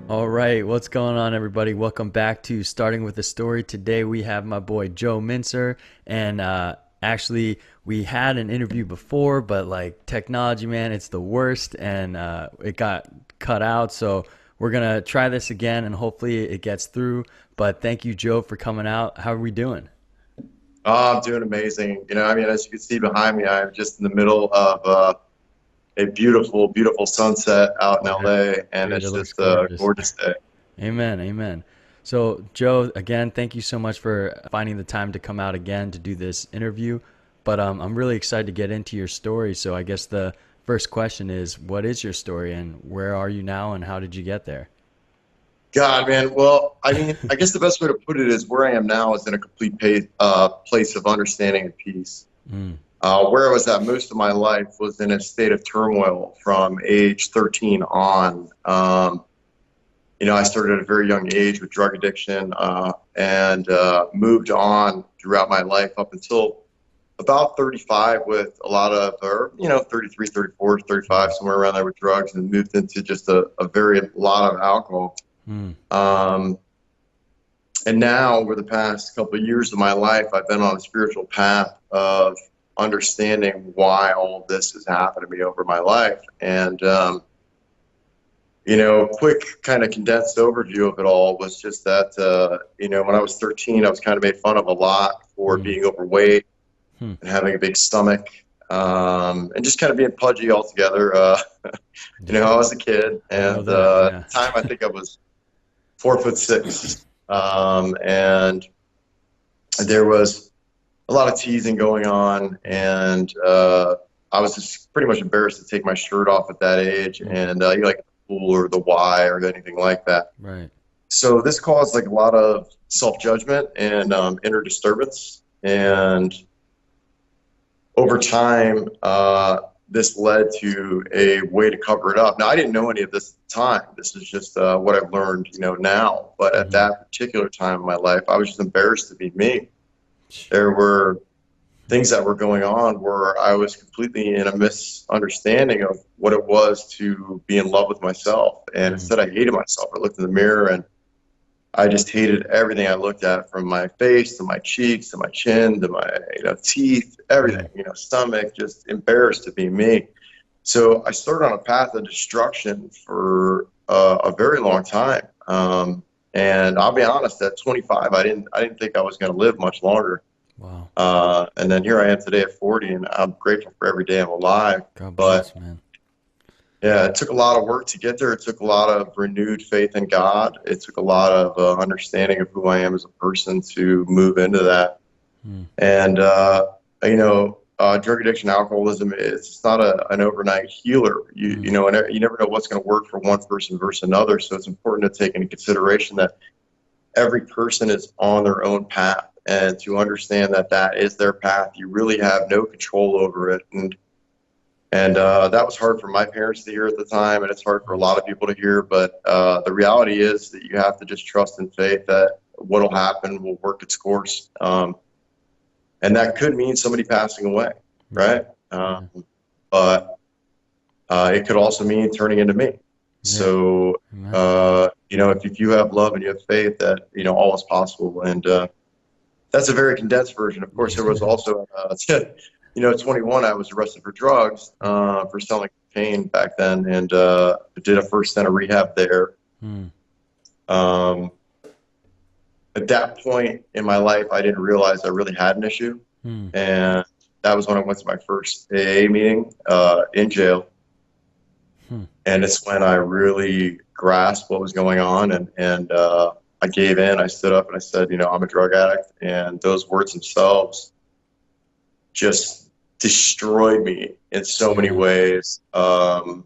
All right, what's going on, everybody? Welcome back to Starting with a Story. Today we have my boy Joe Mintzer, and actually we had an interview before, but like technology, man, it's the worst, and it got cut out. So we're gonna try this again, and hopefully it gets through. But thank you, Joe, for coming out. How are we doing? Oh, I'm doing amazing. I mean, as you can see behind me, I'm just in the middle of a beautiful, beautiful sunset out in Yeah, LA, and dude, it it's looks just a gorgeous. gorgeous day. Amen, amen. So, Joe, again, thank you so much for finding the time to come out again to do this interview. But I'm really excited to get into your story. So, I guess the first question is, what is your story, and where are you now, and how did you get there? God, man. Well, I mean, I guess the best way to put it is where I am now is in a complete place of understanding and peace. Mm, Where I was at most of my life was in a state of turmoil from age 13 on. I started at a very young age with drug addiction and moved on throughout my life up until about 35 with a lot of, or, 33, 34, 35, somewhere around there with drugs, and moved into just a very lot of alcohol. mm, Um, and now, over the past couple of years of my life, I've been on a spiritual path of understanding why all of this has happened to me over my life. And, quick kind of condensed overview of it all was just that, when I was 13, I was kind of made fun of a lot for mm, being overweight mm. and having a big stomach, and just kind of being pudgy altogether. I was a kid, I know and that, at yeah. the time I think I was 4'6", and there was a lot of teasing going on, and I was just pretty much embarrassed to take my shirt off at that age, Mm, and like the pool or the Y or anything like that. right. So this caused like a lot of self-judgment and inner disturbance, Mm, and over time, this led to a way to cover it up. Now, I didn't know any of this at the time. This is just what I've learned, now. But at mm-hmm. that particular time in my life, I was just embarrassed to be me. There were things that were going on where I was completely in a misunderstanding of what it was to be in love with myself. And Mm, instead, I hated myself. I looked in the mirror and I just hated everything I looked at, from my face to my cheeks to my chin to my teeth, mm, everything, stomach, just embarrassed to be me. So I started on a path of destruction for a very long time. And I'll be honest, at 25, I didn't think I was going to live much longer. wow. And then here I am today at 40, and I'm grateful for every day I'm alive. God But bless, man. yeah, it took a lot of work to get there. It took a lot of renewed faith in God. It took a lot of understanding of who I am as a person to move into that. Mm, And, drug addiction, alcoholism, it's not an overnight healer. mm, And you never know what's going to work for one person versus another. So it's important to take into consideration that every person is on their own path, and to understand that that is their path. You really have no control over it. And that was hard for my parents to hear at the time, and it's hard for a mm, lot of people to hear. But the reality is that you have to just trust and faith that what will happen will work its course. And that could mean somebody passing away, mm, right? yeah, But it could also mean turning into me. yeah, So, amen. if you have love and you have faith, that, all is possible. And that's a very condensed version. Of course, there was also, 21, I was arrested for drugs, for selling cocaine back then, and did a first stint of rehab there. Mm, Um, at that point in my life, I didn't realize I really had an issue. mm, And that was when I went to my first AA meeting in jail. mm, And it's when I really grasped what was going on. And I gave in. I stood up and I said, I'm a drug addict. And those words themselves just destroyed me in so many yeah, ways. mm,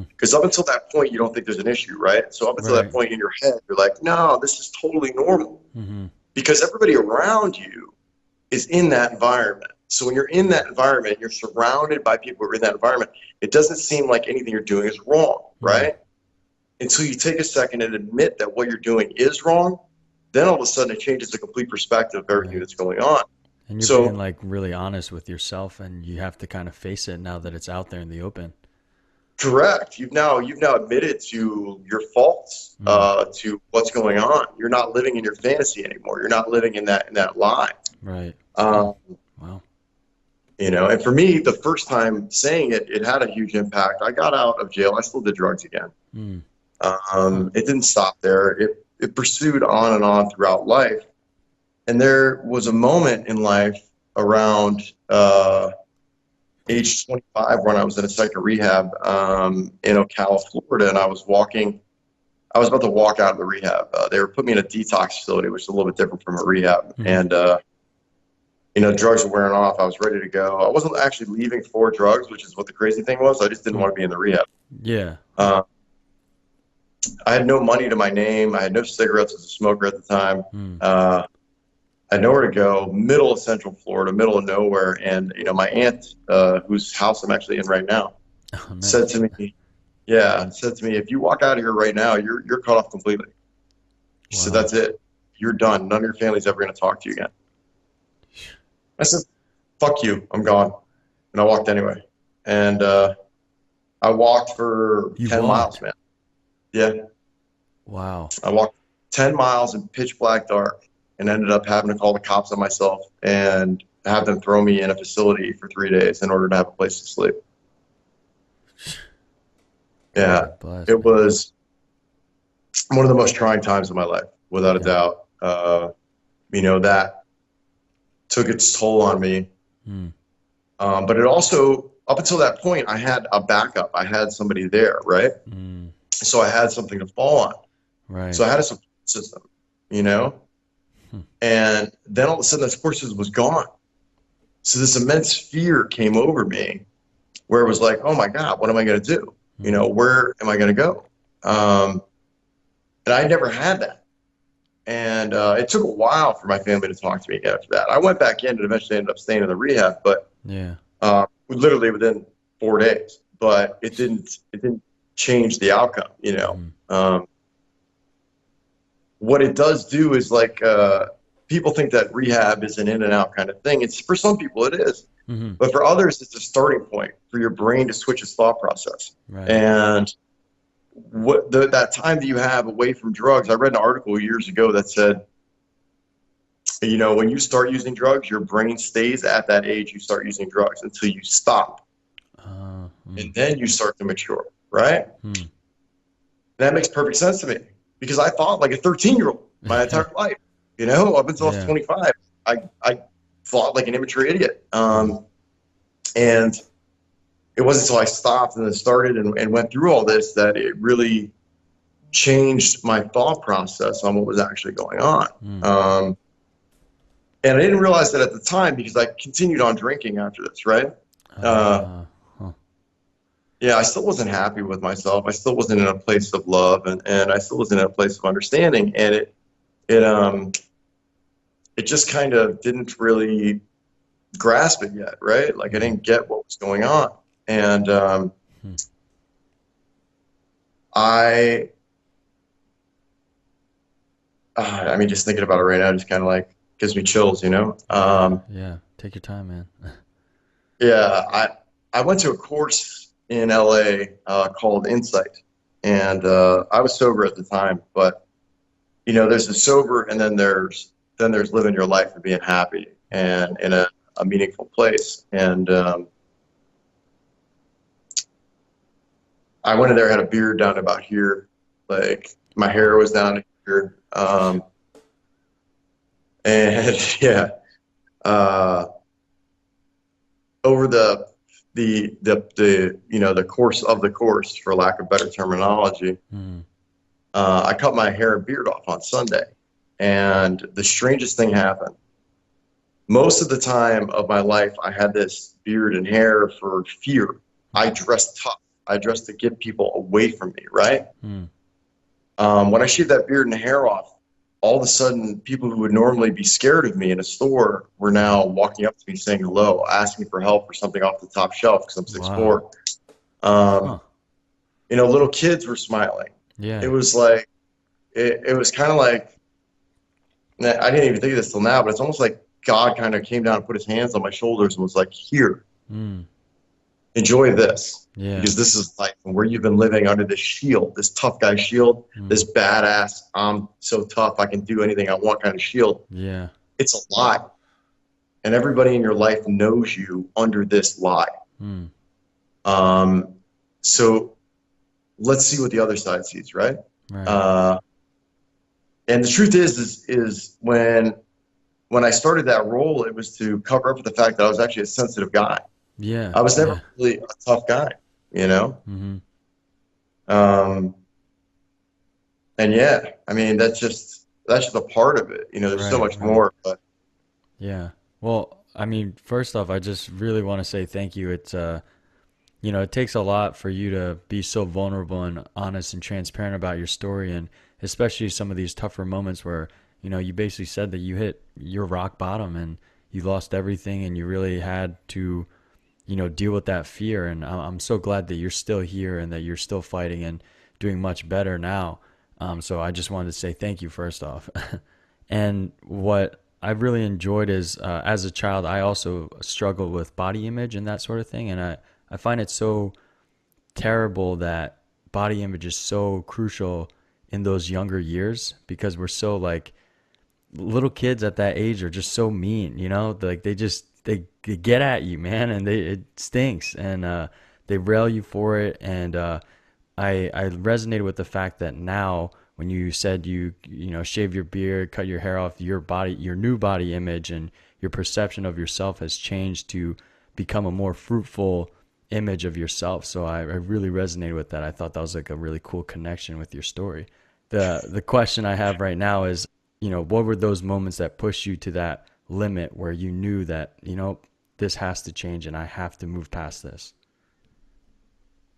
Because up until that point, you don't think there's an issue, right? So up until that right. point in your head, you're like, no, this is totally normal. Mm-hmm. Because everybody around you is in that environment. So when you're in that environment, you're surrounded by people who are in that environment, it doesn't seem like anything you're doing is wrong, Mm, right? until you take a second and admit that what you're doing is wrong, then all of a sudden it changes the complete perspective of everything Right. that's going on. And you're being So like really honest with yourself, and you have to kind of face it now that it's out there in the open. correct. You've now admitted to your faults, Mm, to what's going on. You're not living in your fantasy anymore. You're not living in that lie. right. Um, Wow. and for me, the first time saying it, it had a huge impact. I got out of jail. I still did drugs again. Mm, huh. It didn't stop there. It pursued on and on throughout life. And there was a moment in life around age 25 when I was in a psych rehab in Ocala, Florida, and I was walking. I was about to walk out of the rehab. They were putting me in a detox facility, which is a little bit different from a rehab. Hmm. And drugs were wearing off. I was ready to go. I wasn't actually leaving for drugs, which is what the crazy thing was. I just didn't Hmm. want to be in the rehab. Yeah. Uh, I had no money to my name. I had no cigarettes as a smoker at the time. Hmm. I had nowhere to go, middle of Central Florida, middle of nowhere. And, my aunt, whose house I'm actually in right now, Oh, said nice. to me, yeah, said to me, if you walk out of here right now, you're cut off completely. She said, Wow. that's it. You're done. None of your family's ever going to talk to you again. I said, fuck you. I'm gone. And I walked anyway. And I walked for You 10 miles, walked. man. Yeah. Wow. I walked 10 miles in pitch black dark and ended up having to call the cops on myself and have them throw me in a facility for 3 days in order to have a place to sleep. Yeah. God bless, It man. was one of the most trying times of my life, without a Yeah. doubt. That took its toll on me. Hmm. But it also, up until that point, I had a backup. I had somebody there, right? Hmm. So I had something to fall on. Right. So I had a support system, you know? Hmm. And then all of a sudden, that support system was gone. So this immense fear came over me where it was like, oh my God, what am I going to do? Hmm. Where am I going to go? Um, and I never had that. And it took a while for my family to talk to me again after that. I went back in and eventually ended up staying in the rehab, but Yeah. literally within 4 days. But it didn't change the outcome. Hmm. What it does do is like people think that rehab is an in and out kind of thing. It's for some people it is, Hmm. but for others it's a starting point for your brain to switch its thought process. Right. And that time that you have away from drugs, I read an article years ago that said, when you start using drugs, your brain stays at that age you start using drugs until you stop, Hmm. and then you start to mature. Right? Hmm. That makes perfect sense to me because I thought like a 13-year-old my entire life. Up until I was Yeah. 25, I thought like an immature idiot. Hmm. And it wasn't until I stopped and then started and went through all this that it really changed my thought process on what was actually going on. Hmm. And I didn't realize that at the time because I continued on drinking after this, right? Uh, Huh. yeah, I still wasn't happy with myself. I still wasn't in a place of love, and I still wasn't in a place of understanding. And it just kind of didn't really grasp it yet, right? Like I Hmm. didn't get what was going on. And Hmm. I, I mean, just thinking about it right now just kind of like gives me chills. Yeah. Yeah. Take your time, man. Yeah, I went to a course in LA called Insight, and I was sober at the time, but there's the sober, and then there's living your life and being happy and in a meaningful place. And I went in there, had a beard down about here, like my hair Wow. was down here, and yeah, uh, over the course of the course, for lack of better terminology, Hmm. I cut my hair and beard off on Sunday, and the strangest thing happened. Most of the time of my life, I had this beard and hair for fear. I dressed tough. I dressed to get people away from me, right? Hmm. When I shaved that beard and hair off, all of a sudden, people who would normally be scared of me in a store were now walking up to me saying hello, asking for help for something off the top shelf because I'm 6'4". Wow. Um, Huh. little kids were smiling. it Yeah. was like, it was kind of like, I didn't even think of this till now, but it's almost like God kind of came down and put his hands on my shoulders and was like, here, Mm. enjoy this. Yeah. Because this is life, and where you've been living under this shield, this tough guy shield, Mm. this badass, I'm so tough, I can do anything I want kind of shield. Yeah. It's a lie. And everybody in your life knows you under this lie. Mm. Um, so let's see what the other side sees, right? Right. Uh, and the truth is when I started that role, it was to cover up for the fact that I was actually a sensitive guy. Yeah. I was never Yeah. really a tough guy, you know? Mm-hmm. Um, and yeah, I mean, that's just a part of it. You know, there's so Right. much Right. more, but Yeah. Well, I mean, first off, I just really want to say thank you. It's it takes a lot for you to be so vulnerable and honest and transparent about your story, and especially some of these tougher moments where, you basically said that you hit your rock bottom and you lost everything and you really had to, deal with that fear. And I'm so glad that you're still here and that you're still fighting and doing much better now. So I just wanted to say thank you first off. And what I really enjoyed is, as a child, I also struggled with body image and that sort of thing. And I find it so terrible that body image is so crucial in those younger years because we're so like little kids at that age are just so mean, like they get at you, man, and it stinks, and they rail you for it. And I resonated with the fact that now when you said shave your beard, cut your hair off, your new body image and your perception of yourself has changed to become a more fruitful image of yourself. So I really resonated with that. I thought that was like a really cool connection with your story. The question I have right now is, what were those moments that pushed you to that limit where you knew that, this has to change and I have to move past this?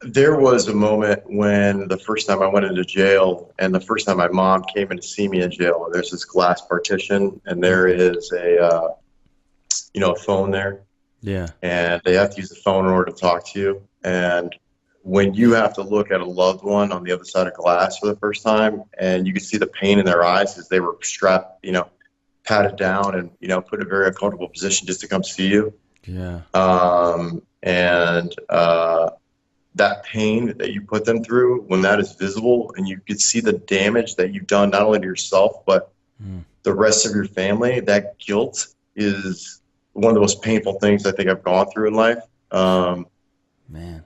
there was a moment when the first time I went into jail and the first time my mom came in to see me in jail, and there's this glass partition and there Mm-hmm. is a phone there, Yeah. and they have to use the phone in order to talk to you. And when you have to look at a loved one on the other side of glass for the first time, and you can see the pain in their eyes as they were strapped, patted down and, put in a very uncomfortable position just to come see you. Yeah. And that pain that you put them through, when that is visible and you can see the damage that you've done, not only to yourself, but Mm. the rest of your family, that guilt is one of the most painful things I think I've gone through in life. Um, Man.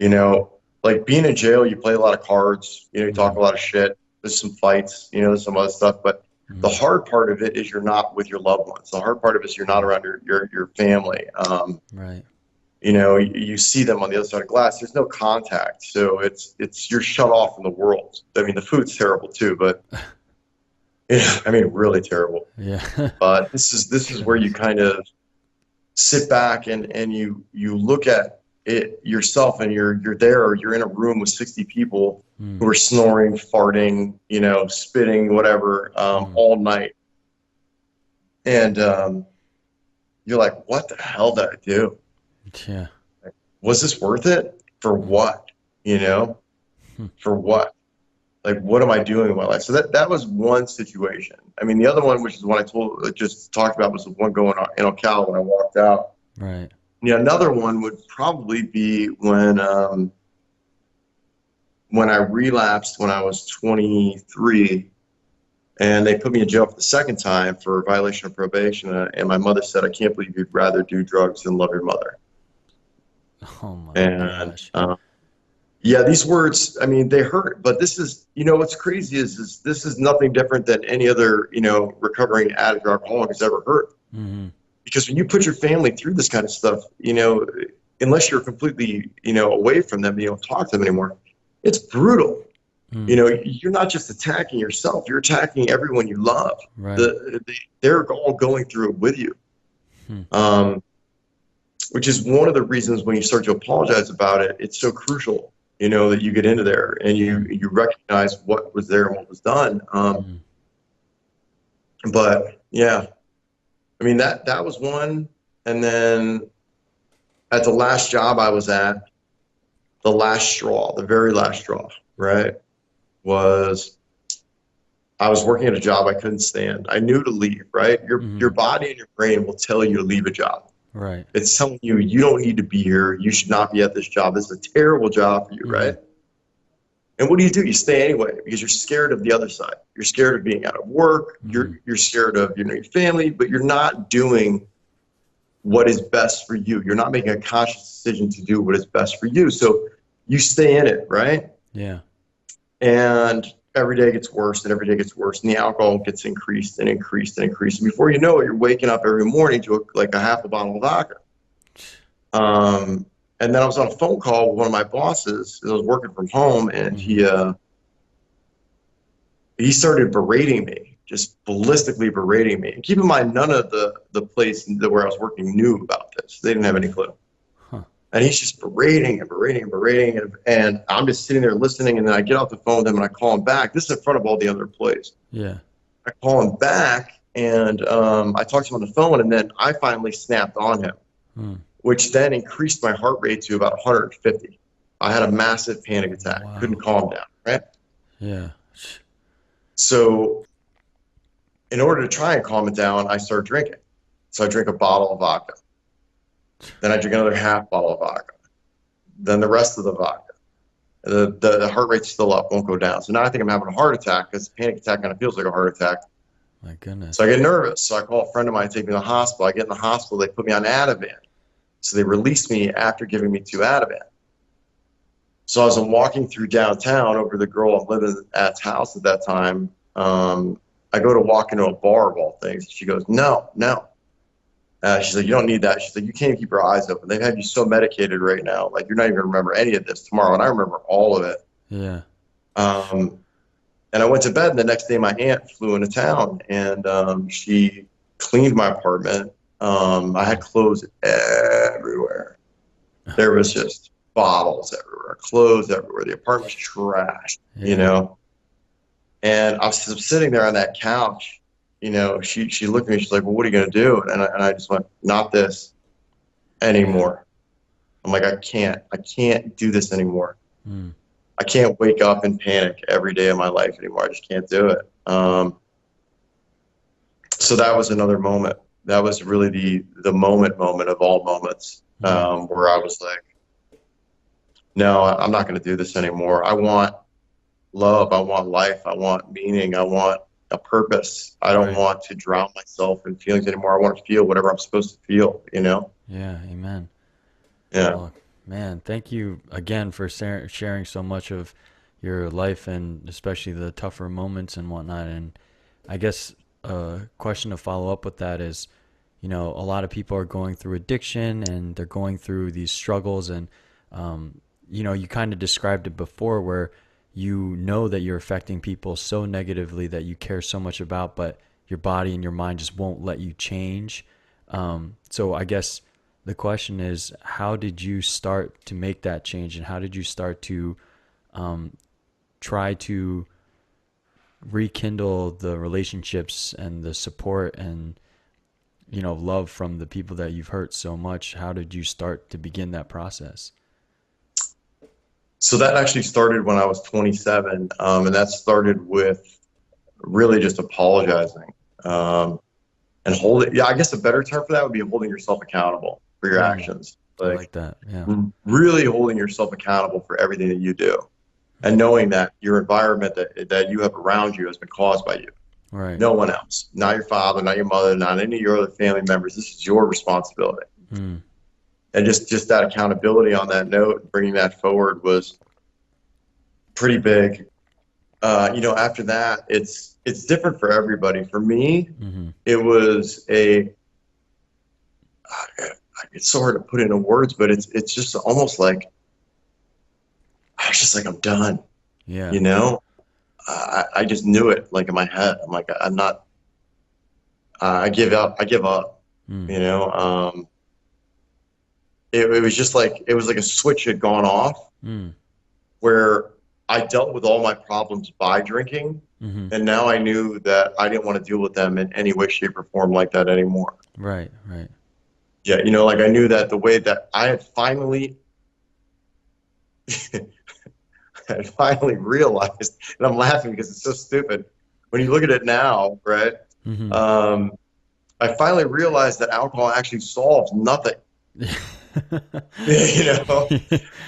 you know, like being in jail, you play a lot of cards, you talk Mm-hmm. a lot of shit. There's some fights, there's some other stuff, but the Mm-hmm. hard part of it is you're not with your loved ones. The hard part of it is you're not around your family. Right. You see them on the other side of glass. There's no contact, so it's you're shut off from the world. I mean, the food's terrible too, but yeah, I mean, really terrible. Yeah. But this is where you Goodness. kind of sit back and you look at it yourself, and you're there, or you're in a room with 60 people Mm. who are snoring, farting, spitting, whatever, Mm. all night, and you're like, what the hell did I do? Yeah. Was this worth it? For Mm. what? You know, Hmm. for what? Like, what am I doing in my life? So that was one situation. I mean, the other one, which is what just talked about, was the one going on in Ocala when I walked out. Right. Yeah, another one would probably be when I relapsed when I was 23, and they put me in jail for the second time for violation of probation. And my mother said, "I can't believe you'd rather do drugs than love your mother." Oh my And gosh. yeah, these words, I mean, they hurt. But this is, what's crazy is this is nothing different than any other, recovering addict or alcoholic has ever heard. Mm-hmm. Because when you put your family through this kind of stuff, unless you're completely, away from them, you don't talk to them anymore, it's brutal. Mm. You're not just attacking yourself, you're attacking everyone you love. Right. They're all going through it with you. Hmm. Which is one of the reasons when you start to apologize about it, it's so crucial, that you get into there and Mm. you recognize what was there and what was done. Mm. But yeah, I mean, that was one. And then at the last job I was at, the last straw, the very last straw, right? was I was working at a job I couldn't stand. I knew to leave, right? Your Hmm. body and your brain will tell you to leave a job. Right. It's telling you you don't need to be here. You should not be at this job. This is a terrible job for you, Hmm. right? And what do? You stay anyway because you're scared of the other side. You're scared of being out of work. Hmm. You're scared of your family, but you're not doing what is best for you. You're not making a conscious decision to do what is best for you. So you stay in it, right? Yeah. And every day gets worse and every day gets worse. And the alcohol gets increased and increased and increased. And before you know it, you're waking up every morning to like a half a bottle of vodka. Um, and then I was on a phone call with one of my bosses. I was working from home, and Hmm. he started berating me, just ballistically berating me. And keep in mind, none of the place where I was working knew about this. They didn't have any clue. Huh. And he's just berating and berating and berating. And I'm just sitting there listening. And then I get off the phone with him and I call him back. This is in front of all the other employees. Yeah. I call him back and I talked to him on the phone. And then I finally snapped on him, Hmm. which then increased my heart rate to about 150. I had a massive panic attack. Couldn't Wow. calm down, right? Yeah. So in order to try and calm it down, I started drinking. So I drink a bottle of vodka. Then I drink another half bottle of vodka. Then the rest of the vodka. The heart rate's still up, won't go down. So now I think I'm having a heart attack because panic attack kind of feels like a heart attack. My So I goodness. get nervous. So I call a friend of mine to take me to the hospital. I get in the hospital. They put me on Ativan. So they released me after giving me 2 Ativan. So as I'm walking through downtown over the girl I'm living at's house at that time, I go to walk into a bar of all things. She goes, no, no. She's like, you don't need that. She's like, you can't keep your eyes open. They've had you so medicated right now. Like, you're not even going to remember any of this tomorrow. And I remember all of it. Yeah. Um, and I went to bed. And the next day, my aunt flew into town and she cleaned my apartment. I had clothes everywhere. There was just bottles everywhere, clothes everywhere. The apartment was trashed, you Yeah. know. And I was sitting there on that couch. She looked at me. She's like, "Well, what are you gonna do?" And I just went, "Not this Yeah. anymore." I'm like, I can't do this anymore. Mm. I can't wake up and panic every day of my life anymore. I just can't do it. So that was another moment. That was really the moment of all moments, Mm. where I was like, no, I'm not going to do this anymore. I want love. I want life. I want meaning. I want a purpose. I don't Right. want to drown myself in feelings anymore. I want to feel whatever I'm supposed to feel, you know? Yeah. Amen. Yeah. Well, man, thank you again for sharing so much of your life and especially the tougher moments and whatnot. And I guess a question to follow up with that is, a lot of people are going through addiction and they're going through these struggles. And, you kind of described it before where you know that you're affecting people so negatively that you care so much about, but your body and your mind just won't let you change. So I guess the question is, how did you start to make that change, and how did you start to try to rekindle the relationships and the support and love from the people that you've hurt so much? How did you start to begin that process? So that actually started when I was 27. And that started with really just apologizing. And holding, yeah, I guess a better term for that would be holding yourself accountable for your Mm, actions. I Like like that. Yeah. really holding yourself accountable for everything that you do and knowing that your environment that you have around you has been caused by you. Right. No one else, not your father, not your mother, not any of your other family members. This is your responsibility. Mm, And just that accountability on that note, bringing that forward was pretty big. After that, it's different for everybody. For me, mm-hmm. it was it's so hard to put into words, but it's just almost like I was just like I'm done. Yeah. You know, I just knew it like in my head. I'm like I'm not. I give up. I give up. Mm, You know, it was just like it was like a switch had gone off mm, where I dealt with all my problems by drinking, mm-hmm. and now I knew that I didn't want to deal with them in any way, shape, or form like that anymore. Right. Right. Yeah, like I knew that the way that I had finally I finally realized, and I'm laughing because it's so stupid. When you look at it now, right? Mm-hmm. Um, I finally realized that alcohol actually solves nothing, you know.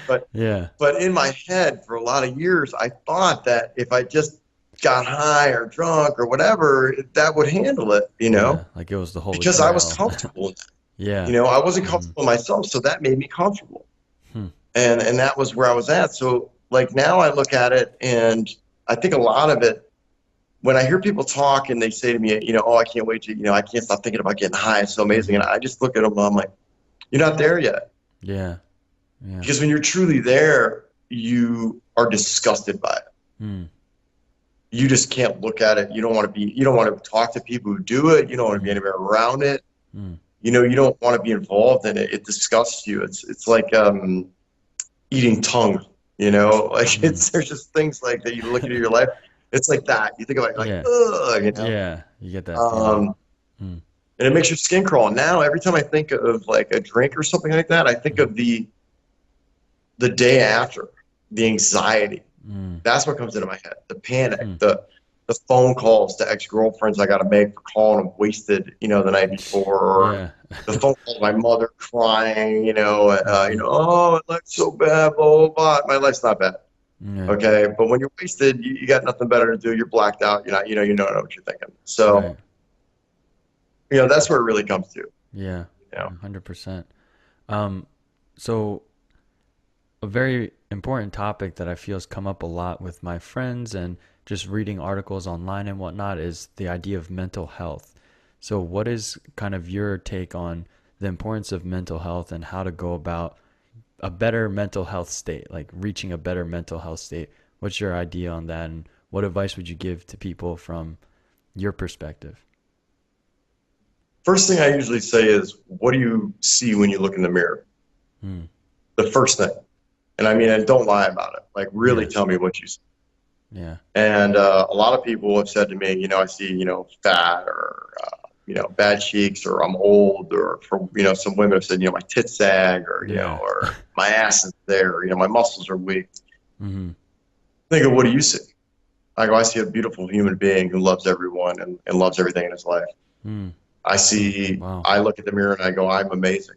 But Yeah. but in my head, for a lot of years, I thought that if I just got high or drunk or whatever, that would handle it, Yeah. Like it was the holy because I was grail. comfortable in that. Yeah. I wasn't Mm-hmm. comfortable in myself, so that made me comfortable. Hmm. And that was where I was at. So like now I look at it and I think a lot of it, when I hear people talk and they say to me, oh, I can't wait to, I can't stop thinking about getting high. It's so amazing. Mm-hmm. And I just look at them and I'm like, you're not there yet. Yeah. Yeah. Because when you're truly there, you are disgusted by it. Mm. You just can't look at it. You don't want to talk to people who do it. You don't want to be Mm. anywhere around it. Mm. You don't want to be involved in it. It disgusts you. It's like eating tongue, like Mm. there's just things like that. You look into your life, it's like that. You think about it like, Yeah. ugh. Yeah. You get that feeling. Um, Mm. and it makes your skin crawl. Now, every time I think of like a drink or something like that, I think Mm. of the day after, the anxiety. Mm. That's what comes into my head. The panic, Mm. the phone calls to ex-girlfriends I got to make for calling them wasted, the night before, or Yeah. the phone call to my mother crying, Mm-hmm. oh, my life's so bad, blah, blah, blah. My life's not bad. Yeah. Okay. But when you're wasted, you got nothing better to do. You're blacked out. You're not, you don't know what you're thinking. So, Right. that's where it really comes to, Yeah. you know. 100%. Um, so a very important topic that I feel has come up a lot with my friends and just reading articles online and whatnot is the idea of mental health. So what is kind of your take on the importance of mental health and how to go about a better mental health state, like reaching a better mental health state? What's your idea on that, and what advice would you give to people from your perspective? First thing I usually say is, what do you see when you look in the mirror? Hmm. The first thing. And I mean, and don't lie about it. Like, really Yeah. tell me what you see. Yeah. And a lot of people have said to me, I see, fat or, bad cheeks, or I'm old, or for, some women have said, my tits sag, or, Yeah. or my ass is there, my muscles are weak. Mm-hmm. I think, what do you see? I go, I see a beautiful human being who loves everyone and loves everything in his life. Mm. Wow. I look at the mirror and I go, I'm amazing.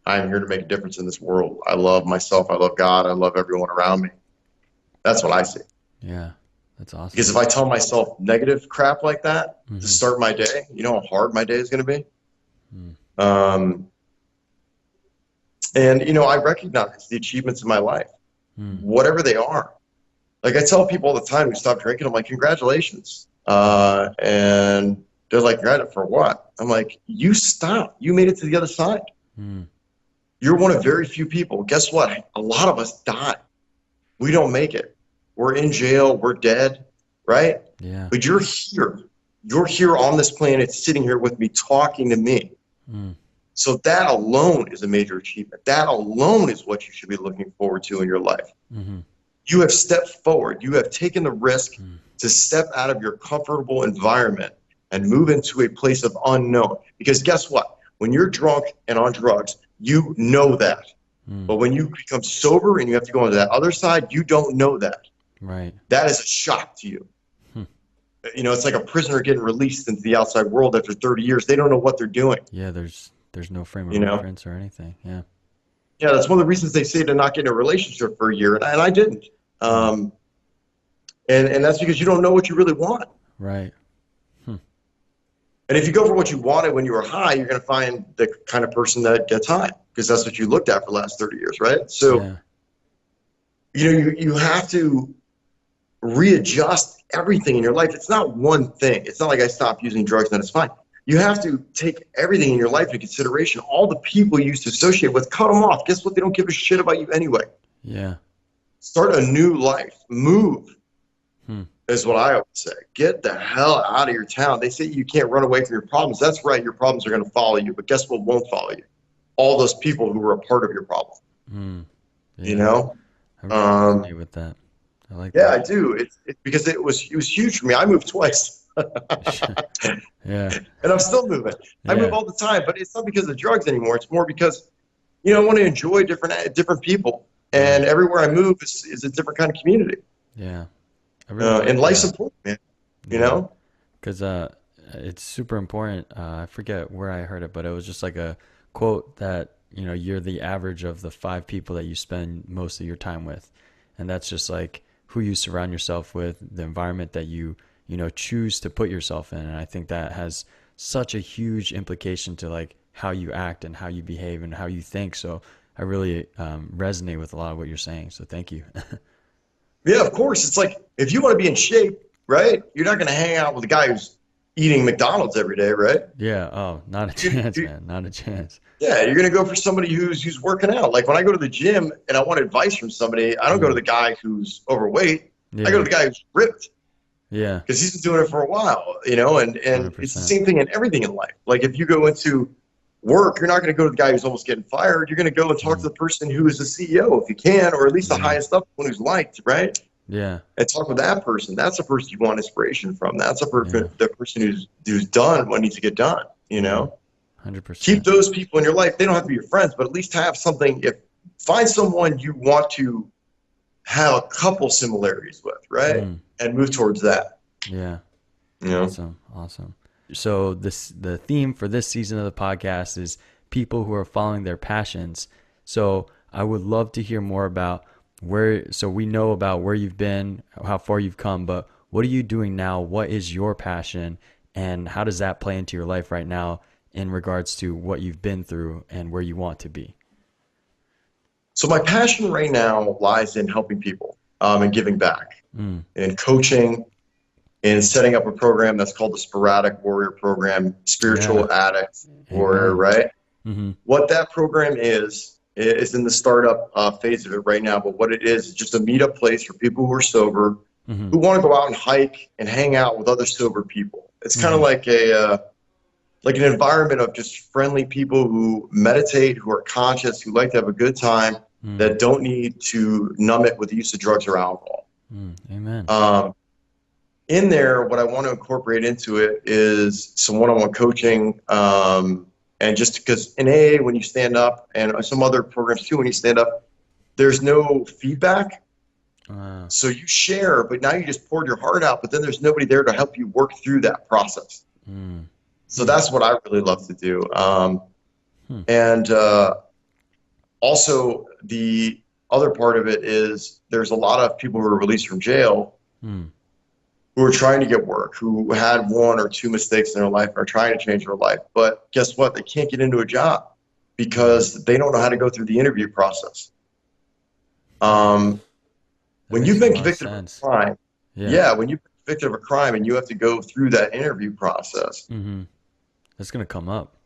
I'm here to make a difference in this world. I love myself. I love God. I love everyone around me. That's what I see. Yeah. That's Because awesome. if I tell myself negative crap like that to Mm-hmm. start my day, you know how hard my day is going to be? Mm. Um, and, I recognize the achievements in my life, Mm. whatever they are. Like I tell people all the time who stop drinking, I'm like, congratulations. And they're like, credit for what? I'm like, you stopped. You made it to the other side. Mm. You're one of very few people. Guess what? A lot of us die. We don't make it. We're in jail. We're dead, right? Yeah. But you're here. You're here on this planet, sitting here with me, talking to me. Mm. So that alone is a major achievement. That alone is what you should be looking forward to in your life. Mm-hmm. You have stepped forward. You have taken the risk Mm. to step out of your comfortable environment and move into a place of unknown. Because guess what? When you're drunk and on drugs, you know that. Mm. But when you become sober and you have to go on to that other side, you don't know that. Right. That is a shock to you. Hmm. It's like a prisoner getting released into the outside world after 30 years. They don't know what they're doing. Yeah, there's no frame of You know? reference or anything. Yeah. Yeah, that's one of the reasons they say to not get in a relationship for a year, and I didn't. Mm. And that's because you don't know what you really want. Right. And if you go for what you wanted when you were high, you're going to find the kind of person that gets high, because that's what you looked at for the last 30 years, right? So, Yeah. you have to readjust everything in your life. It's not one thing. It's not like I stopped using drugs and then it's fine. You have to take everything in your life into consideration. All the people you used to associate with, cut them off. Guess what? They don't give a shit about you anyway. Yeah. Start a new life. Move. Hmm. Is what I always say. Get the hell out of your town. They say you can't run away from your problems. That's right. Your problems are going to follow you. But guess what won't follow you? All those people who were a part of your problem. Mm. Yeah. You know? I really resonate with that. I like Yeah, I that. do. It's because it was huge for me. I moved twice. Yeah. And I'm still moving. I move Yeah. all the time, but it's not because of drugs anymore. It's more because, I want to enjoy different people. And everywhere I move is a different kind of community. Yeah. I really like And life's that. important, man. You Yeah. know? Because it's super important. I forget where I heard it, but it was just like a quote that, you're the average of the five people that you spend most of your time with. And that's just like who you surround yourself with, the environment that you choose to put yourself in. And I think that has such a huge implication to like how you act and how you behave and how you think. So I really resonate with a lot of what you're saying. So thank you. Yeah, of course. It's like if you want to be in shape, right? You're not going to hang out with a guy who's eating McDonald's every day, right? Yeah. Oh, not a You- chance, you- man. Not a chance. yeah, you're going to go for somebody who's working out. Like when I go to the gym and I want advice from somebody, I don't go to Mm. the guy who's overweight. I go to Yeah. the guy who's ripped Yeah. because he's been doing it for a while, you know. And it's the 100%. same thing in everything in life. Like if you go into work, you're not going to go to the guy who's almost getting fired. You're going to go and talk to Mm. the person who is the CEO if you can, or at least the Yeah. highest up one who's liked, right? Yeah. And talk with that person. That's the person you want inspiration from. That's Yeah. the person who's done what needs to get done. You Yeah. know, keep 100%. those people in your life. They don't have to be your friends, but at least have something. If find someone you want to have a couple similarities with, right, Mm. and move towards that. Yeah. You know, Awesome. Awesome. So the theme for this season of the podcast is people who are following their passions. So I would love to hear more about so we know about where you've been, how far you've come, but what are you doing now? What is your passion and how does that play into your life right now in regards to what you've been through and where you want to be? so my passion right now lies in helping people and giving back Mm. and coaching and setting up a program that's called the Sporadic Warrior Program, Yeah. Spiritual Addict Warrior, Amen. right? Mm-hmm. What that program is in the startup phase of it right now. But what it is just a meetup place for people who are sober, Mm-hmm. who want to go out and hike and hang out with other sober people. It's kind of Mm-hmm. like an environment of just friendly people who meditate, who are conscious, who like to have a good time, Mm. that don't need to numb it with the use of drugs or alcohol. Mm. Amen. Um, in there, what I want to incorporate into it is some one-on-one coaching. And just because in AA, when you stand up, and some other programs too, when you stand up, there's no feedback. Wow. So you share, but now you just poured your heart out, but then there's nobody there to help you work through that process. Mm. So that's what I really love to do. Hmm. And also, the other part of it is there's a lot of people who are released from jail Mm. who are trying to get work, who had one or two mistakes in their life and are trying to change their life. But guess what? They can't get into a job because they don't know how to go through the interview process. That When makes you've a been lot of convicted of a sense. crime, Yeah. yeah, when you've been convicted of a crime and you have to go through that interview process, Mm-hmm. That's gonna come up.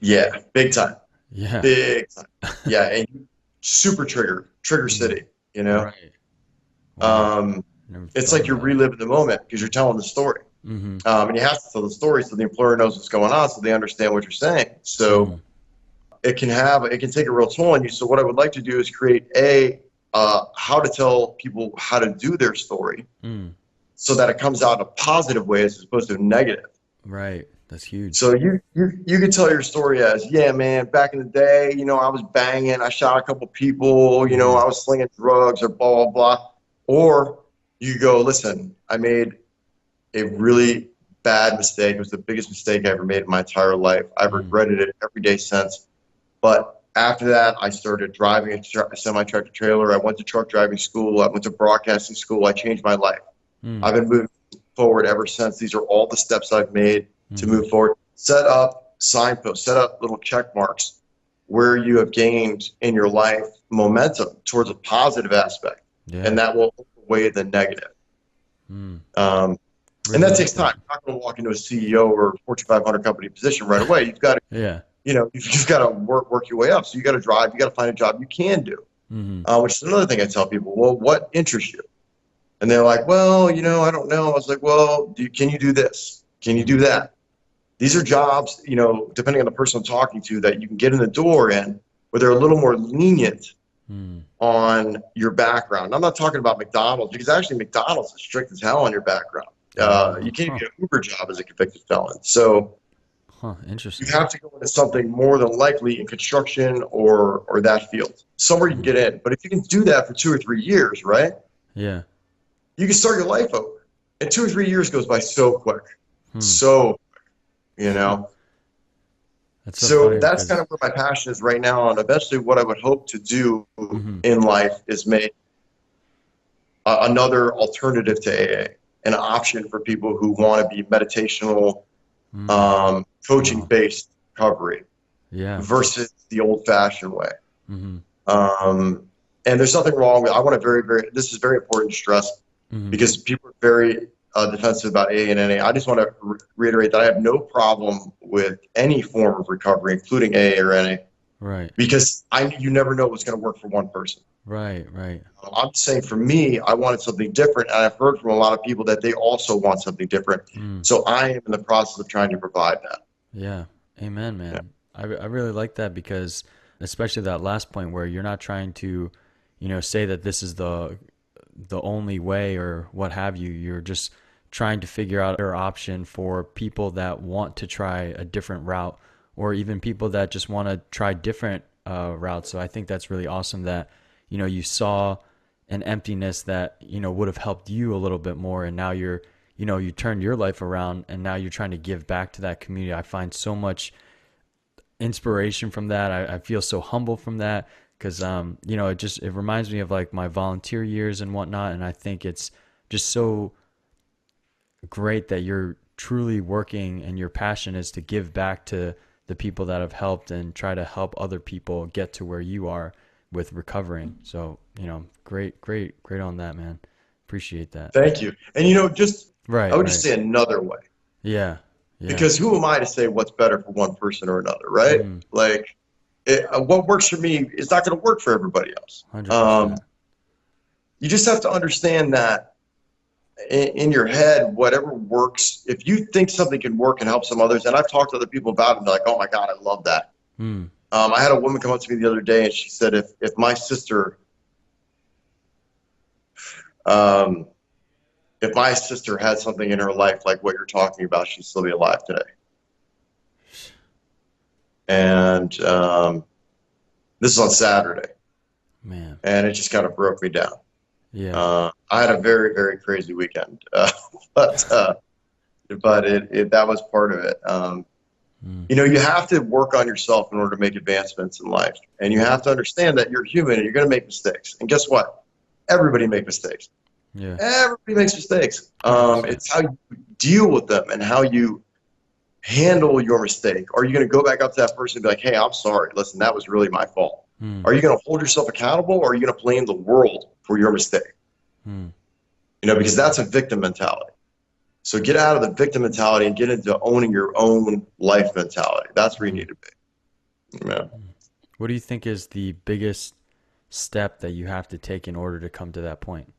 yeah, big time, Yeah. big time. Yeah, and super trigger Mm. city, you know? Right. Wow. Um, Never it's thought like you're about it. reliving the moment because you're telling the story. Mm-hmm. And you have to tell the story so the employer knows what's going on so they understand what you're saying. So Mm. it can take a real toll on you. So what I would like to do is create how to tell people how to do their story Mm. so that it comes out in a positive way as opposed to a negative. Right. That's huge. So you can tell your story as, yeah, man, back in the day, I was banging, I shot a couple people, Mm. I was slinging drugs or blah, blah, blah. Or you go, listen, I made a really bad mistake. It was the biggest mistake I ever made in my entire life. I've Mm. regretted it every day since. But after that, I started driving a semi-tractor trailer. I went to truck driving school. I went to broadcasting school. I changed my life. Mm. I've been moving forward ever since. These are all the steps I've made to Mhm. move forward. Set up signposts, set up little check marks where you have gained in your life momentum towards a positive aspect, Yeah. and that will outweigh the negative. Mm. And Really that like takes time. that. You're not going to walk into a CEO or Fortune 500 company position right away. You've got to, Yeah. you've got to work your way up. So you got to drive. You got to find a job you can do. Mm-hmm. Which is another thing I tell people. Well, what interests you? And they're like, well, I don't know. I was like, well, can you do this? Can you do that? These are jobs, depending on the person I'm talking to, that you can get in the door in, where they're a little more lenient Mm. on your background. I'm not talking about McDonald's, because actually McDonald's is strict as hell on your background. You can't Huh. get an Uber job as a convicted felon. So Huh. You Interesting. have to go into something more than likely in construction or that field, somewhere you can Mm. get in. But if you can do that for 2 or 3 years, right, Yeah. you can start your life over. And 2 or 3 years goes by so quick, Hmm. so you know. That's so So funny that's kind because. of where my passion is right now. And eventually, what I would hope to do Hmm. in life is make another alternative to AA, an option for people who want to be meditational, Mm. coaching Wow. based recovery Yeah. versus the old fashioned way. Hmm. Um, and there's nothing wrong with, I want to this is very important to stress Hmm. because people are very defensive about AA and NA. I just want to reiterate that I have no problem with any form of recovery, including AA or NA, Right. because you never know what's going to work for one person. Right. Right. I'm saying for me, I wanted something different, and I've heard from a lot of people that they also want something different. Mm. So I am in the process of trying to provide that. Yeah. Amen, Yeah. man. I really like that because especially that last point where you're not trying to, say that this is the only way or what have you. You're just trying to figure out a option for people that want to try a different route or even people that just want to try different routes. So I think that's really awesome that, you saw an emptiness that, would have helped you a little bit more. And now you turned your life around and now you're trying to give back to that community. I find so much inspiration from that. I feel so humble from that because it reminds me of like my volunteer years and whatnot, and I think it's just so great that you're truly working and your passion is to give back to the people that have helped and try to help other people get to where you are with recovering. So great on that, man. Appreciate that. Thank you. And I Right, would just right. say another way, Yeah, yeah. because who am I to say what's better for one person or another, right? Mm, Like, what works for me is not going to work for everybody else. 100%. You just have to understand that in your head, whatever works, if you think something can work and help some others, and I've talked to other people about it, and they're like, oh my God, I love that. Mm, I had a woman come up to me the other day and she said, if my sister, um, if my sister had something in her life like what you're talking about, she'd still be alive today. And this is on Saturday, man. and it just kind of broke me down. Yeah. I had a very, very crazy weekend, but that was part of it. Mm, You have to work on yourself in order to make advancements in life, and you have to understand that you're human and you're going to make mistakes. And guess what? Everybody makes mistakes. yeah. Everybody makes mistakes. 100%. It's how you deal with them and how you handle your mistake. Are you going to go back up to that person and be like, hey, I'm sorry. Listen, that was really my fault. Mm, Are you going to hold yourself accountable, or are you going to blame the world for your mistake? mm, Because that's a victim mentality. So get out of the victim mentality and get into owning your own life mentality. That's where you mm. need to be. Yeah. What do you think is the biggest step that you have to take in order to come to that point?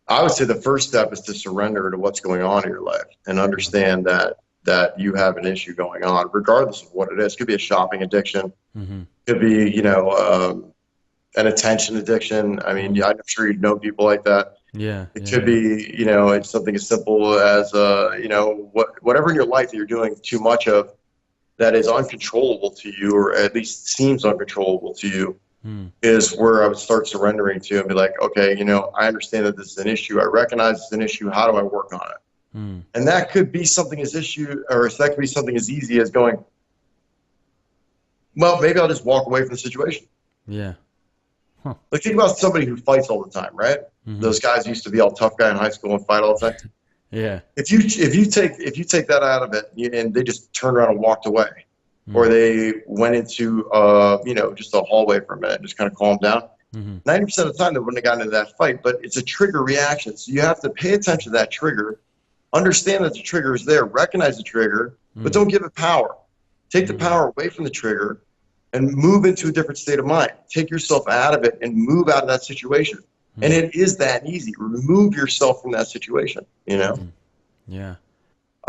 I would say the first step is to surrender to what's going on in your life and Mm, understand that you have an issue going on, regardless of what it is. It could be a shopping addiction, mm-hmm, could be an attention addiction. I mean, mm. yeah, I'm sure you know people like that. Yeah, It yeah, could yeah. be it's something as simple as whatever in your life that you're doing too much of that is uncontrollable to you, or at least seems uncontrollable to you, Mm, is where I would start surrendering to and be like, okay, I understand that this is an issue. I recognize it's an issue. How do I work on it? mm, And that could be something that could be something as easy as going, well, maybe I'll just walk away from the situation. yeah. Huh. Like, think about somebody who fights all the time, right? Mm-hmm. Those guys used to be all tough guy in high school and fight all the time. Yeah. If you take that out of it and they just turned around and walked away, or Mm, they went into just a hallway for a minute, just kind of calmed down, mm-hmm, 90% of the time they wouldn't have gotten into that fight. But it's a trigger reaction, so you have to pay attention to that trigger, understand that the trigger is there, recognize the trigger, but mm, don't give it power. Take the mm, power away from the trigger and move into a different state of mind. Take yourself out of it and move out of that situation. And mm, it is that easy. Remove yourself from that situation. mm. Yeah.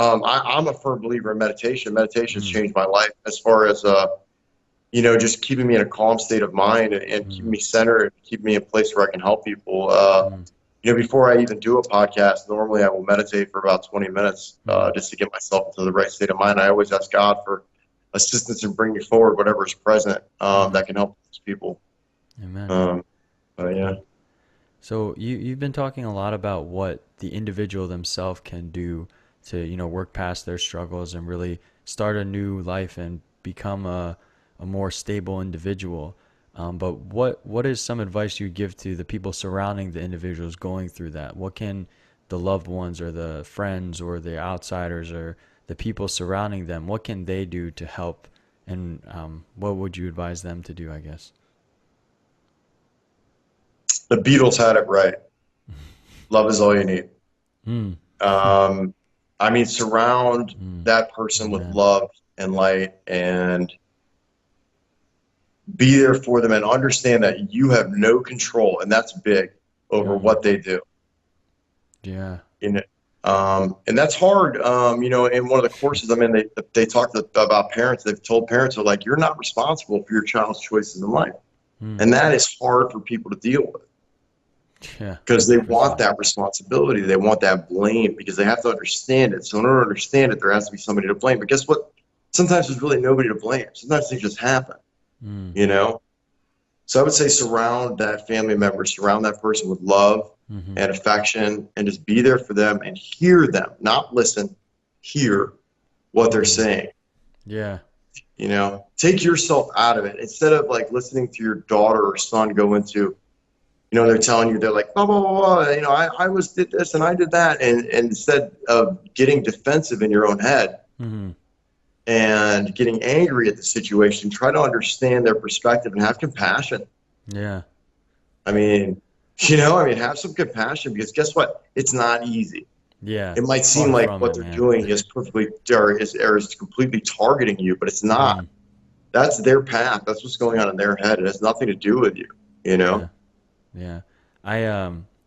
I'm a firm believer in meditation. Meditation has Mm, changed my life as far as just keeping me in a calm state of mind and keeping mm, me centered, and keeping me in a place where I can help people. mm. before I even do a podcast, normally I will meditate for about 20 minutes Mm. just to get myself into the right state of mind. I always ask God for assistance in bringing forward whatever is present Mm. that can help these people. Amen. Um, but yeah. So you've been talking a lot about what the individual themselves can do to, work past their struggles and really start a new life and become a more stable individual. But what is some advice you give to the people surrounding the individuals going through that? What can the loved ones or the friends or the outsiders or the people surrounding them, what can they do to help? And what would you advise them to do, I guess? The Beatles had it right. Love is all you need. Mm. Um, I mean, surround Mm. that person with Amen. love and light and be there for them and understand that you have no control, and that's big, over Mm. what they do. Yeah. You know, and that's hard. In one of the courses I'm in, they talked about parents. They've told parents, are like, you're not responsible for your child's choices in life, Mm. and that is hard for people to deal with Yeah, because they for want sure. that responsibility, they want that blame because they have to understand it. So in order to understand it, there has to be somebody to blame. But guess what? Sometimes there's really nobody to blame. Sometimes things just happen. Mm. You know. So I would say surround that family member, surround that person with love Mm-hmm. and affection, and just be there for them and hear them, not listen, hear what they're Mm-hmm. saying. Yeah. Take yourself out of it instead of like listening to your daughter or son go into, they're telling you, they're like, blah, blah, blah, blah. I was did this and I did that. And instead of getting defensive in your own head Mm-hmm. and getting angry at the situation, try to understand their perspective and have compassion. Yeah. I mean, have some compassion because guess what? It's not easy. Yeah. It might seem Far like from what it, they're man. doing is perfectly or is completely targeting you, but it's not. Mm. That's their path. That's what's going on in their head. It has nothing to do with you, you Yeah. know? Yeah.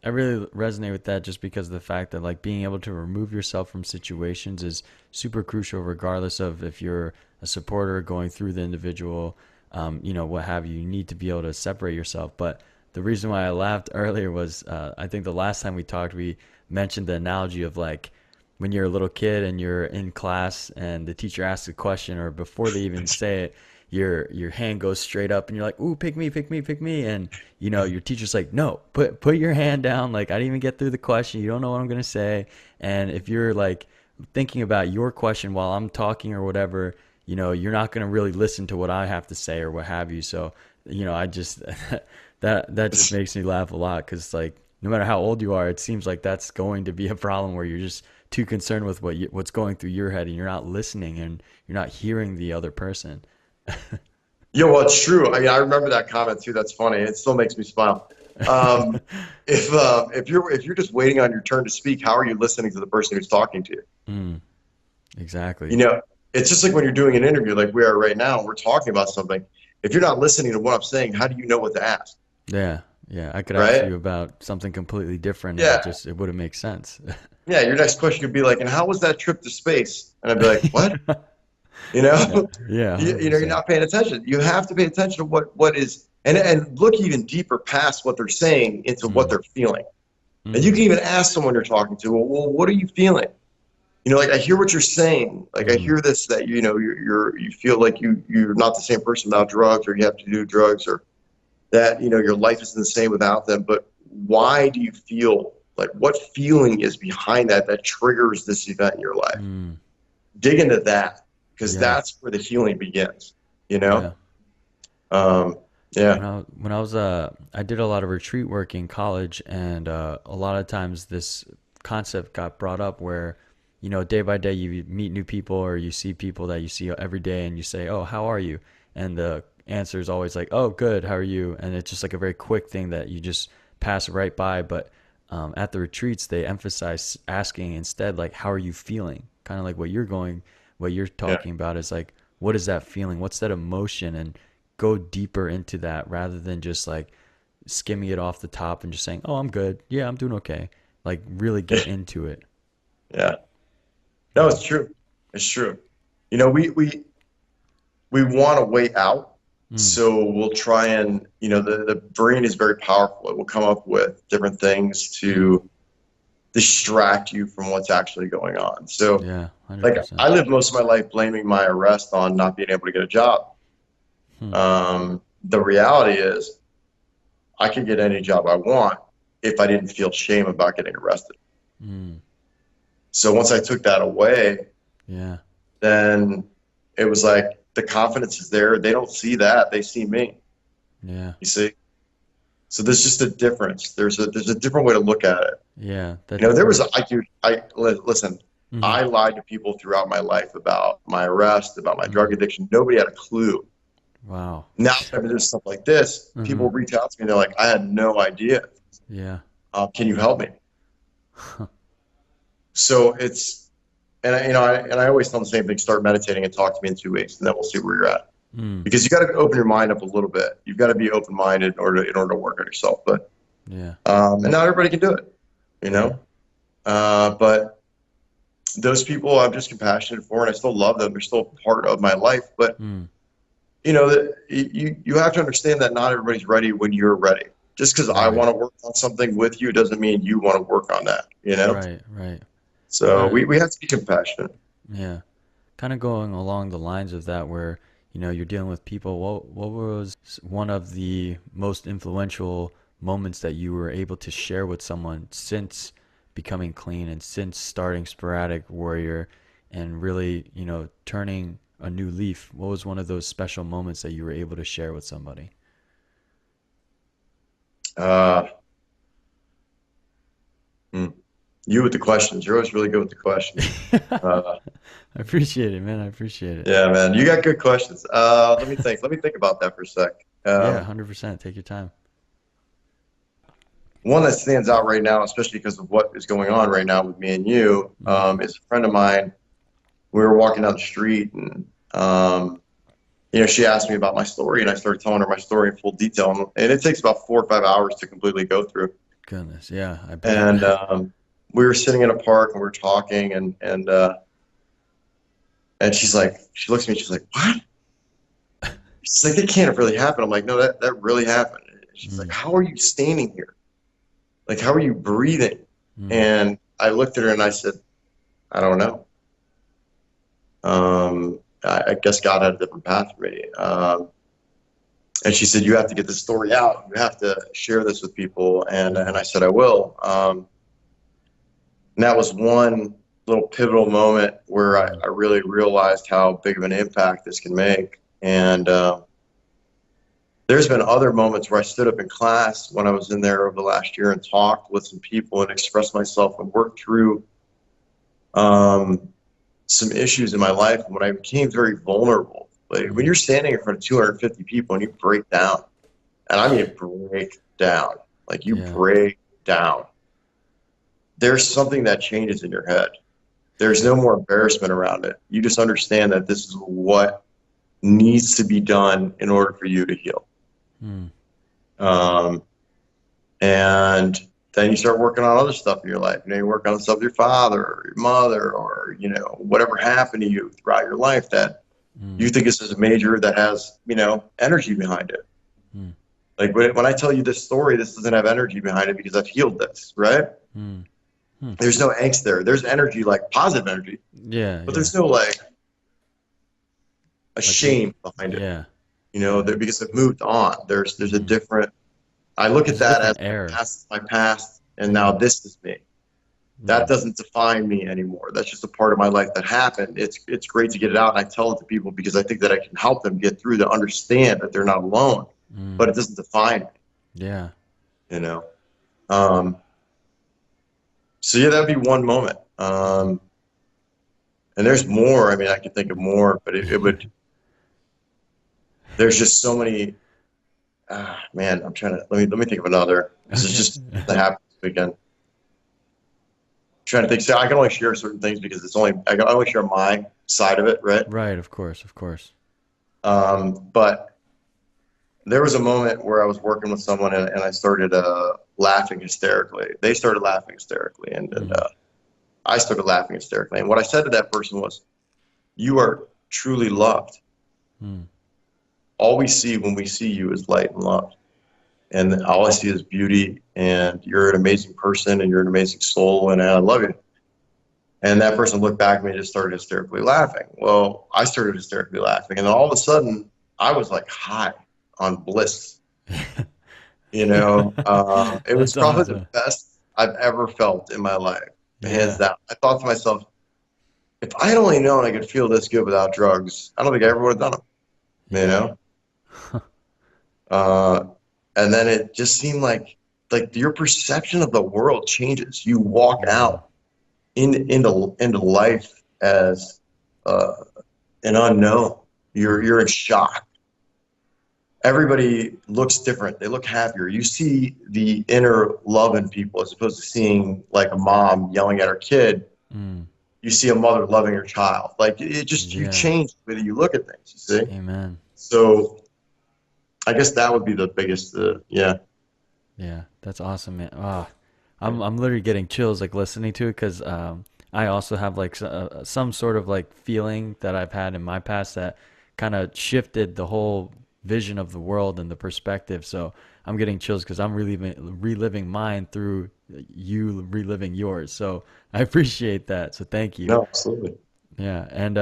I really resonate with that just because of the fact that like being able to remove yourself from situations is super crucial regardless of if you're a supporter going through the individual, what have you. You need to be able to separate yourself. But the reason why I laughed earlier was I think the last time we talked we mentioned the analogy of like when you're a little kid and you're in class and the teacher asks a question or before they even say it, your hand goes straight up and you're like, "Ooh, pick me, pick me, pick me." And your teacher's like, "No, put your hand down. Like I didn't even get through the question. You don't know what I'm going to say." And if you're like thinking about your question while I'm talking or whatever, you're not going to really listen to what I have to say or what have you. So, I just that just makes me laugh a lot cuz like no matter how old you are, it seems like that's going to be a problem where you're just too concerned with what's going through your head and you're not listening and you're not hearing the other person. Well, it's true. I mean, I remember that comment too. That's funny. It still makes me smile. Um, if you're just waiting on your turn to speak, how are you listening to the person who's talking to you? Mm, exactly. You know, it's just like when you're doing an interview, like we are right now. We're talking about something. If you're not listening to what I'm saying, how do you know what to ask? Yeah. Yeah. I could ask Right? you about something completely different and Yeah. it wouldn't make sense. Yeah. Your next question could be like, "And how was that trip to space?" And I'd be like, "What?" You know, Yeah. Yeah. you're 100%. not paying attention. You have to pay attention to what is, and look even deeper past what they're saying into what Mm, they're feeling. And you mm, can even ask someone you're talking to, well, what are you feeling? Like I hear what you're saying. Like I mm, hear this that you feel like you're not the same person without drugs, or you have to do drugs, or that your life isn't the same without them. But why do you feel like what feeling is behind that triggers this event in your life? mm. Dig into that because Yeah. that's where the healing begins. You Yeah. know? Um, yeah, I did a lot of retreat work in college, and a lot of times this concept got brought up where, day by day you meet new people or you see people that you see every day, and you say, "Oh, how are you?" And the answer is always like, "Oh, good. How are you?" And it's just like a very quick thing that you just pass right by. But at the retreats, they emphasize asking instead, like, "How are you feeling?" Kind of like what you're yeah, talking about is like, what is that feeling? What's that emotion? And go deeper into that rather than just like skimming it off the top and just saying, "Oh, I'm good. Yeah, I'm doing okay." Like really get into it. yeah. No, Yeah. it's true. It's true. We want a way out, Mm. So we'll try and, the brain is very powerful. It will come up with different things Mm. to distract you from what's actually going on. So, Yeah, like, 100%. I lived most of my life blaming my arrest on not being able to get a job. Hmm. The reality is, I could get any job I want if I didn't feel shame about getting arrested. Mm. So once I took that away, Yeah. then it was like the confidence is there. They don't see that; they see me. Yeah. You see. So there's just a difference. There's a different way to look at it. Yeah. That There was different. listen. Hmm. I lied to people throughout my life about my arrest, about my drug Mm. addiction. Nobody had a clue. Wow. Now that I've been doing stuff like this, Hmm. people reach out to me. And they're like, "I had no idea. Yeah. Can you help me?" So it's and I always tell them the same thing: start meditating and talk to me in 2 weeks, and then we'll see where you're at. Mm. Because you got to open your mind up a little bit. You've got to be open minded in order to work on yourself. But Yeah. and not everybody can do it, you Yeah. know. But those people I'm just compassionate for, and I still love them. They're still part of my life. But Mm. you have to understand that not everybody's ready when you're ready. Just because I Right. want to work on something with you doesn't mean you want to work on that. Right. Right. So Kind of. we have to be compassionate. Yeah. Kind of going along the lines of that, where you're dealing with people. What was one of the most influential moments that you were able to share with someone since becoming clean and since starting Sporadic Warrior and really turning a new leaf? What was one of those special moments that you were able to share with somebody? Uh, hmm. You with the questions. You're always really good with the questions. I Uh, appreciate it, man. I appreciate it. yeah, man, you got good questions. Let me think. Let me think about that for a sec. Yeah, 100%. Take your time. One that stands out right now, especially because of what is going on right now with me and you, Hmm. is a friend of mine. We were walking down the street, and she asked me about my story, and I started telling her my story in full detail. And it takes about 4 or 5 hours to completely go through. Goodness, yeah, I bet. And we were sitting in a park, and we were talking, and she looks at me, she's like, "What?" She's like, "It can't have really happened." I'm like, "No, that really happened." And she's like, Mm. "How are you standing here? Like, how are you breathing?" Mm. And I looked at her and I said, "I don't know. I guess God had a different path for me." And she said, "You have to get this story out. You have to share this with people." And Mm. I said, "I will." And that was one little pivotal moment where Mm. I really realized how big of an impact this can make. And there's been other moments where I stood up in class when I was in there over the last year and talked with some people and expressed myself and worked through um, some issues in my life when I became very vulnerable. Like when Mm. you're standing in front of 250 people and you break down, and I mean break down, like you Yeah. break down, there's something that changes in your head. There's no more embarrassment around it. You just understand that this is what needs to be done in order for you to heal. Mm. Um, and then you start working on other stuff in your life. You work on stuff with your father or your mother or, whatever happened to you throughout your life that Mm. you think this is a major that has, energy behind it. Mm. Like when I tell you this story, this doesn't have energy behind it because I've healed this, right? Mm. Mm. There's no angst there. There's energy, like positive energy, Yeah, but yeah. there's no like a Like it. shame behind it, Yeah, yeah. because it moved on. There's a Hmm. different, I look at There's a that different as air. my past, and now Mm. this is me. That Mm. doesn't define me anymore. That's just a part of my life that happened. It's great to get it out, and I tell it to people because I think that I can help them get through to understand that they're not alone, but Mm. it doesn't define me, Yeah. you know. Um, so yeah, that'd be one moment. Hmm. And there's more. I mean, I could think of more, but it would. There's just so many. Man, I'm trying to let me think of another because it's Okay. just that happened this weekend. Trying to think. So I can only share certain things because I can only share my side of it, right? Right, of course, of course. But there was a moment where I was working with someone and I started laughing hysterically. They started laughing hysterically, and Mm. I started laughing hysterically. And what I said to that person was, "You are truly loved. Mm. all we see when we see you is light and love. And all I see is beauty, and you're an amazing person, and you're an amazing soul, and I love you. And that person looked back at me and just started hysterically laughing. Well, I started hysterically laughing, and then all of a sudden, I was like high on bliss. You know, it was That's probably the awesome. best I've ever felt in my life, hands Yeah. down. I thought to myself, if I had only known I could feel this good without drugs, I don't think I ever would have done them. You Yeah. know, uh, and then it just seemed like your perception of the world changes. You walk Yeah. out into life as uh, an unknown. You're in shock. Everybody looks different. They look happier. You see the inner love in people as opposed to seeing like a mom yelling at her kid. Mm. You see a mother loving her child. Like it just you Yeah. change the way that you look at things. You see. Amen. So I guess that would be the biggest. Yeah. Yeah, that's awesome, man. Ah, I'm literally getting chills like listening to it because I also have like some sort of like feeling that I've had in my past that kind of shifted the whole vision of the world and the perspective. So I'm getting chills because I'm reliving mine through you reliving yours. So I appreciate that. So thank you. No, absolutely. Yeah, and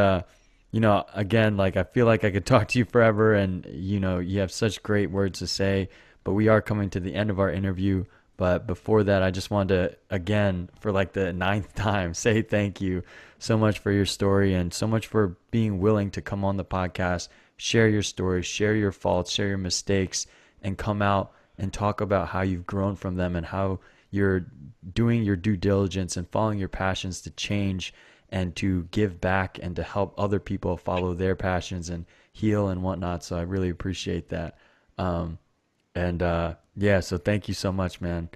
again, like I feel like I could talk to you forever, and you have such great words to say, but we are coming to the end of our interview. But before that, I just wanted to, again, for like the ninth time, say thank you so much for your story and so much for being willing to come on the podcast, share your story, share your faults, share your mistakes, and come out and talk about how you've grown from them and how you're doing your due diligence and following your passions to change and to give back and to help other people follow their passions and heal and whatnot. So I really appreciate that. And yeah, so thank you so much, man.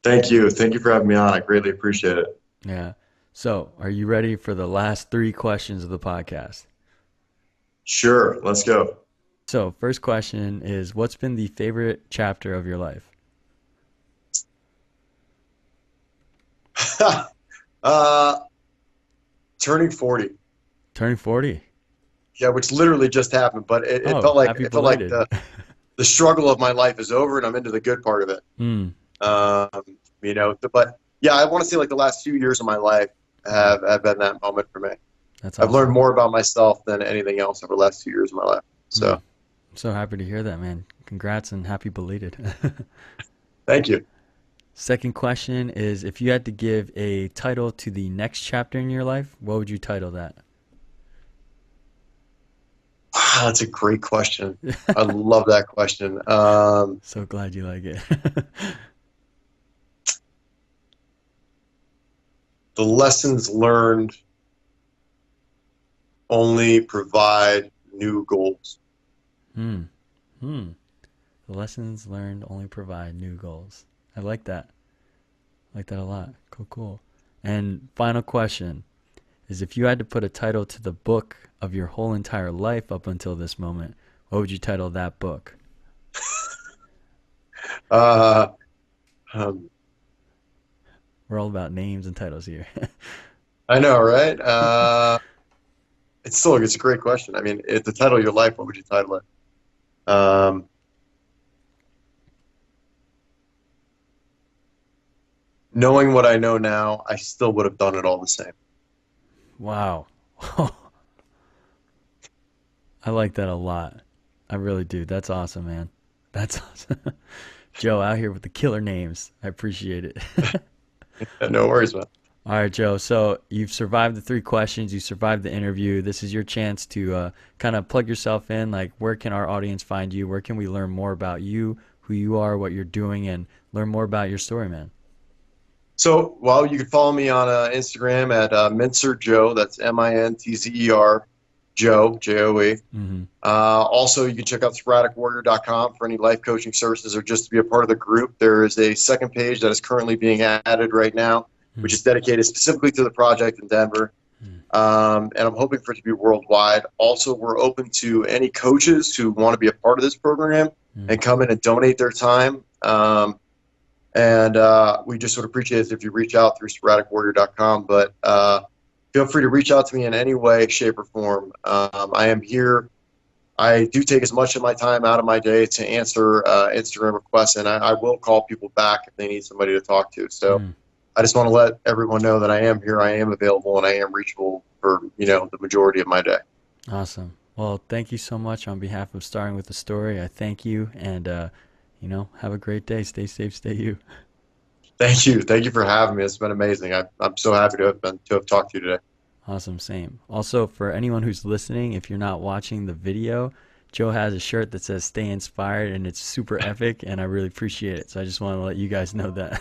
Thank you. Thank you for having me on. I greatly appreciate it. Yeah. So are you ready for the last three questions of the podcast? Sure. Let's go. So first question is, what's been the favorite chapter of your life? uh, Turning 40. Turning 40. Yeah, which literally just happened, but it Oh, felt like happy the belated. the struggle of my life is over and I'm into the good part of it. Mm, Um, but yeah, I want to say like the last few years of my life mm, have been that moment for me. that's I've learned awesome. more about myself than anything else over the last 2 years of my life. Mm. So I'm so happy to hear that, man. Congrats and happy belated. thank you. Second question is, if you had to give a title to the next chapter in your life, what would you title that? Wow, that's a great question. I love that question. So glad you like it. The lessons learned only provide new goals. Hmm. Hmm. The lessons learned only provide new goals. I like that. I like that a lot. Cool, cool. And final question is, if you had to put a title to the book of your whole entire life up until this moment, what would you title that book? Uh, um, We're all about names and titles here. I know, right? It's a great question. I mean, it's the title of your life. What would you title it? Um, Knowing what I know now, I still would have done it all the same. Wow. I like that a lot. I really do. That's awesome, man. That's awesome. Joe out here with the killer names. I appreciate it. Yeah, no worries, man. All right, Joe. So you've survived the three questions. You survived the interview. This is your chance to kind of plug yourself in. Like, where can our audience find you? Where can we learn more about you, who you are, what you're doing, and learn more about your story, man? So, well, you can follow me on Instagram at Mintzer Joe. That's Mintzer Joe, Joe. Mm-hmm. Also, you can check out sporadicwarrior.com for any life coaching services or just to be a part of the group. There is a second page that is currently being added right now, which is dedicated specifically to the project in Denver. And I'm hoping for it to be worldwide. Also, we're open to any coaches who want to be a part of this program and come in and donate their time. And we just would appreciate it if you reach out through sporadicwarrior.com. But feel free to reach out to me in any way, shape, or form. I am here I do take as much of my time out of my day to answer Instagram requests, and I will call people back if they need somebody to talk to. So Mm, I just want to let everyone know that I am here, I am available, and I am reachable for the majority of my day. awesome. Well, thank you so much on behalf of Starting with the Story. I thank you, and have a great day. Stay safe. Stay you. Thank you for having me. It's been amazing. I'm so happy to have talked to you today. Awesome. Same. Also, for anyone who's listening, if you're not watching the video, Joe has a shirt that says "Stay Inspired," and it's super epic, and I really appreciate it. So I just want to let you guys know that.